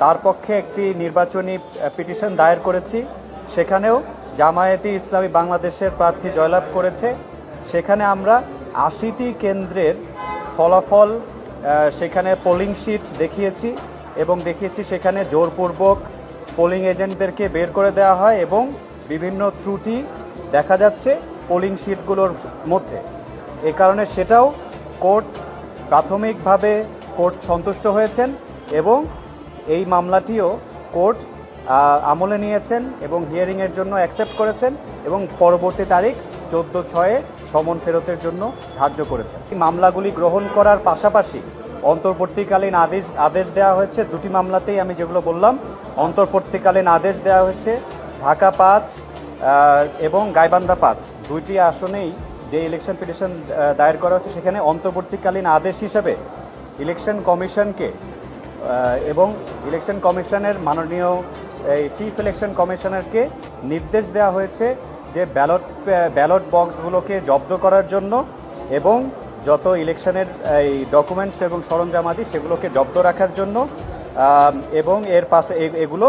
তার পক্ষে একটি নির্বাচনী পিটিশন দায়ের করেছি। সেখানেও জামায়াতে ইসলামী বাংলাদেশের প্রার্থী জয়লাভ করেছে। সেখানে আমরা ৮০টি কেন্দ্রের ফলাফল সেখানে পোলিং শিট দেখিয়েছি এবং দেখিয়েছি সেখানে জোরপূর্বক পোলিং এজেন্টদেরকে বের করে দেওয়া হয় এবং বিভিন্ন ত্রুটি দেখা যাচ্ছে পোলিং শিটগুলোর মধ্যে। এ কারণে সেটাও কোর্ট প্রাথমিকভাবে কোর্ট সন্তুষ্ট হয়েছেন এবং এই মামলাটিও কোর্ট আমলে নিয়েছেন এবং হিয়ারিংয়ের জন্য অ্যাকসেপ্ট করেছেন এবং পরবর্তী তারিখ 14/6 সমন ফেরতের জন্য ধার্য করেছেন। এই মামলাগুলি গ্রহণ করার পাশাপাশি অন্তর্বর্তীকালীন আদেশ দেওয়া হয়েছে। দুটি মামলাতেই আমি যেগুলো বললাম, অন্তর্বর্তীকালীন আদেশ দেওয়া হয়েছে ঢাকা 5 এবং গাইবান্ধা 5 দুইটি আসনেই যে ইলেকশন পিটিশন দায়ের করা হচ্ছে সেখানে অন্তর্বর্তীকালীন আদেশ হিসেবে ইলেকশন কমিশনকে এবং ইলেকশন কমিশনের মাননীয় চিফ ইলেকশন কমিশনারকে নির্দেশ দেওয়া হয়েছে যে ব্যালট বক্সগুলোকে জব্দ করার জন্য এবং যত ইলেকশনের এই ডকুমেন্টস এবং সরঞ্জামাদি সেগুলোকে জব্দ রাখার জন্য এবং এর পাশে এগুলো